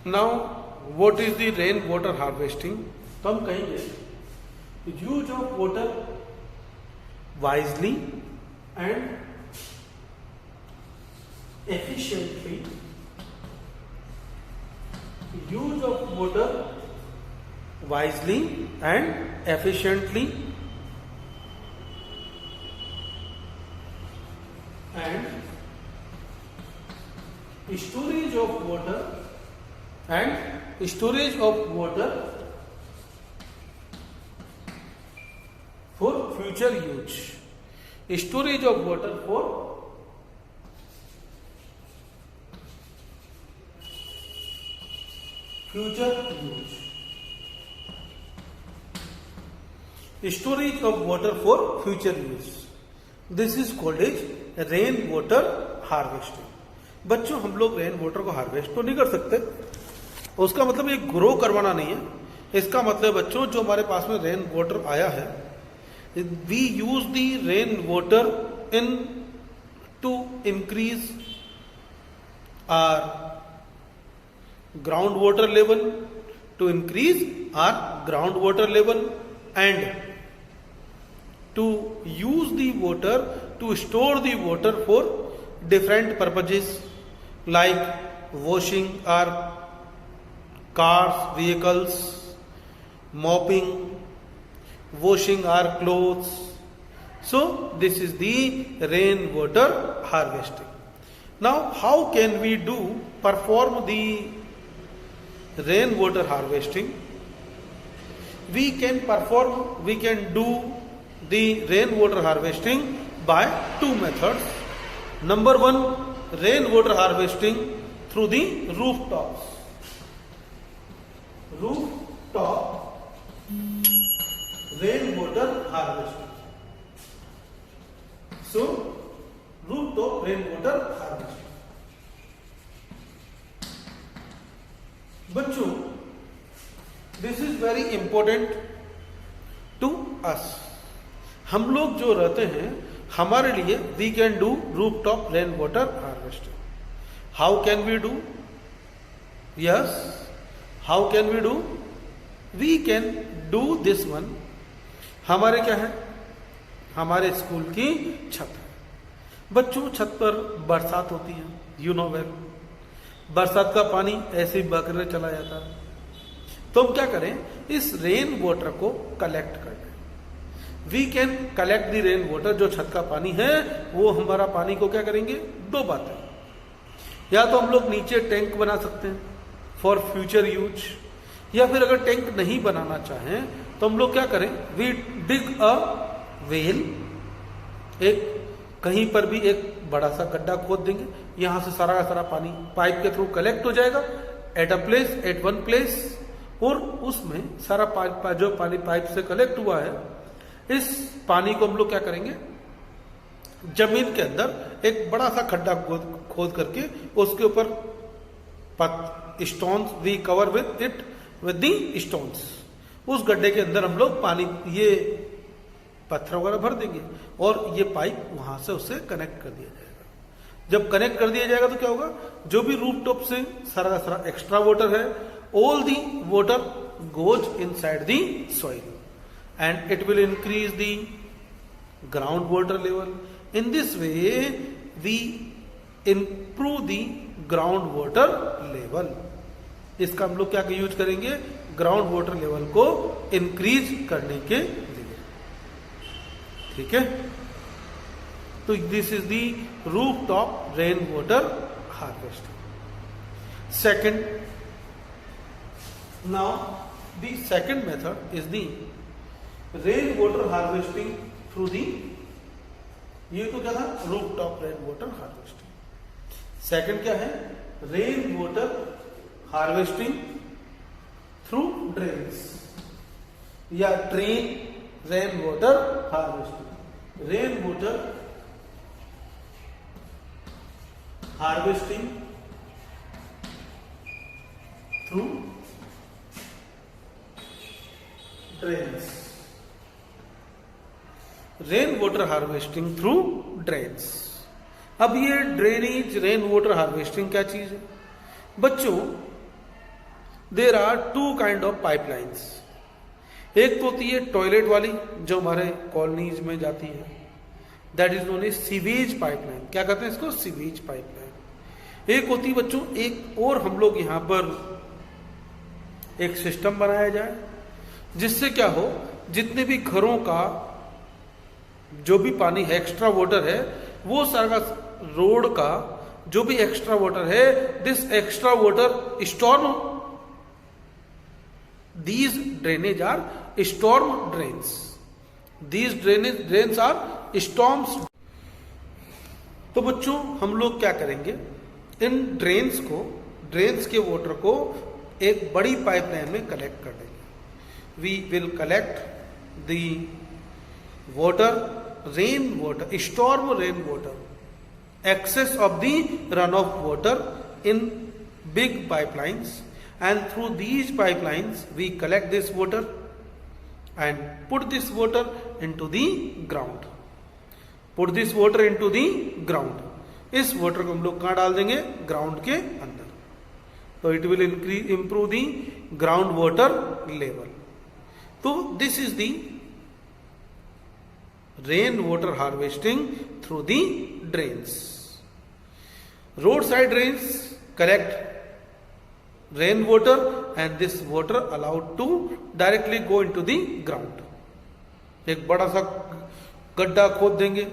Now what is the rain water harvesting? तो हम कहेंगे use of water wisely and efficiently, use of water wisely and efficiently, and storage of water for future use. Storage of water for future use. Storage of water for future use. This is called as rain water harvesting. बच्चों हम लोग rain water को harvest तो नहीं कर सकते, उसका मतलब ये ग्रो करवाना नहीं है. इसका मतलब बच्चों जो हमारे पास में रेन वाटर आया है, we use the rain water in to increase our groundwater level, to increase our groundwater level, and to use the water, to store the water for different purposes like washing our cars, vehicles, mopping, washing our clothes. So this is the rain water harvesting. Now how can we perform the rain water harvesting? We can do the rain water harvesting by two methods. Number one, rain water harvesting through the rooftops. Rooftop rain water harvesting. So rooftop rain water harvesting. बच्चों this is very important to us. हम लोग जो रहते हैं हमारे लिए we can do roof top rain water harvesting. How can we do? Yes, how can we do? We can do this one. हमारे क्या है, हमारे स्कूल की छत है. बच्चों छत पर बरसात होती है, यू नो वेल. बरसात का पानी ऐसे ही बहकर चला जाता है. तो हम क्या करें, इस रेन वाटर को कलेक्ट कर लें. We can collect the rain water. जो छत का पानी है वो हमारा पानी को क्या करेंगे, दो बातें. या तो हम लोग नीचे टैंक बना सकते हैं फॉर फ्यूचर यूज, या फिर अगर टैंक नहीं बनाना चाहें तो हम लोग क्या करें, वी डिग अ वेल. एक कहीं पर भी एक बड़ा सा गड्ढा खोद देंगे, यहां से सारा का सारा पानी पाइप के थ्रू कलेक्ट हो जाएगा एट वन प्लेस. और उसमें सारा जो पानी पाइप से कलेक्ट हुआ है, इस पानी को हम लोग क्या करेंगे, जमीन के अंदर एक बड़ा सा खड्डा खोद करके उसके ऊपर stones we cover with the stones. उस गड्ढे के अंदर हम लोग पानी, ये पत्थर वगैरह भर देंगे और ये पाइप वहां से उससे कनेक्ट कर दिया जाएगा. जब कनेक्ट कर दिया जाएगा तो क्या होगा, जो भी रूफ टॉप से सारा सारा एक्स्ट्रा वाटर है, all the water goes inside the soil and it will increase the ground water level. In this way we improve the ground water level. इसका हम लोग क्या यूज करेंगे, ग्राउंड वाटर लेवल को इंक्रीज करने के लिए. ठीक है, तो this is the roof top rain water harvesting. Second, now the second method is the rain water harvesting through the, ये तो क्या था, roof top rain water harvesting. Second क्या है, rain water harvesting through drains या drain rain water harvesting. Rain water harvesting through drains. Rain water harvesting through drains. अब ये drainage rain water harvesting क्या चीज है बच्चों? There are two kind of pipelines. एक तो होती है टॉयलेट वाली जो हमारे कॉलोनीज में जाती है, that is known as sewage pipeline. क्या कहते हैं इसको? Sewage pipeline. एक होती बच्चों, एक और हम लोग यहां पर एक सिस्टम बनाया जाए जिससे क्या हो, जितने भी घरों का जो भी पानी है, एक्स्ट्रा वाटर है, वो सारा रोड का जो भी एक्स्ट्रा वाटर है, this extra water storm, these drainage are storm drains, these drains are storms। तो बच्चों हम लोग क्या करेंगे, इन ड्रेन्स के वाटर को एक बड़ी पाइपलाइन में कलेक्ट कर देंगे। We will collect the water, rain water, storm rain water, excess of the runoff water in big pipelines, and through these pipelines we collect this water and put this water into the ground, put this water into the ground। इस water को हम लोग कहाँ डाल देंगे? Ground के अंदर। तो it will improve the ground water level। तो this is the rain water harvesting through the drains। Roadside drains collect rain water and this water allowed to directly go into the ground। एक बड़ा सा गड्ढा खोद देंगे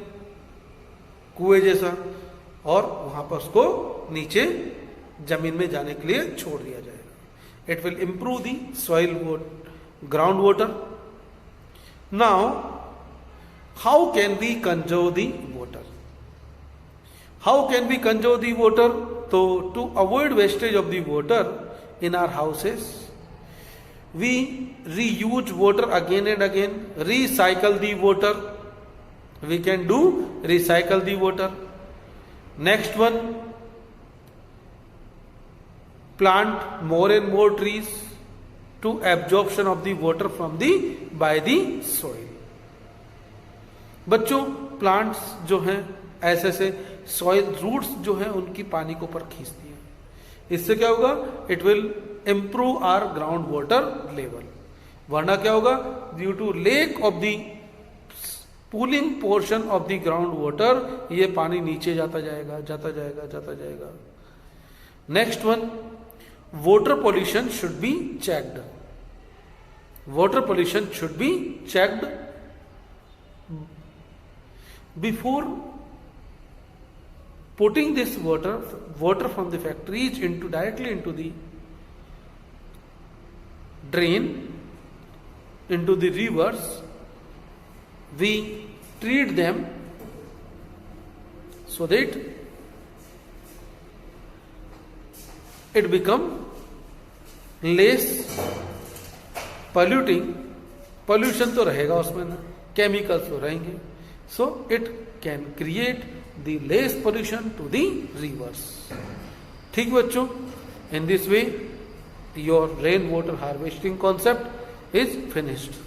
कुएं जैसा, और वहां पर उसको नीचे जमीन में जाने के लिए छोड़ दिया जाएगा। It will improve the soil ground water। Now how can we conserve the water? How can we conserve the water? So to avoid wastage of the water in our houses, we reuse water again and again, recycle the water। We can do recycle the water। Next one, plant more and more trees to absorption of the water from the by the soil। बच्चों plants जो हैं ऐसे से soil roots जो हैं उनकी पानी को ऊपर खींचती हैं। इससे क्या होगा? It will improve our ground water level. वरना क्या होगा? Due to lake of the pooling portion of the ground water, ये पानी नीचे जाता जाएगा, जाता जाएगा, जाता जाएगा। Next one, water pollution should be checked. Water pollution should be checked before putting this water from the factories directly into the drain, into the rivers. We treat them so that it become less polluting। pollution तो रहेगा उसमें ना, chemicals तो रहेंगे। So it can create the less pollution to the rivers। ठीक बच्चों, in this way your rain water harvesting concept is finished।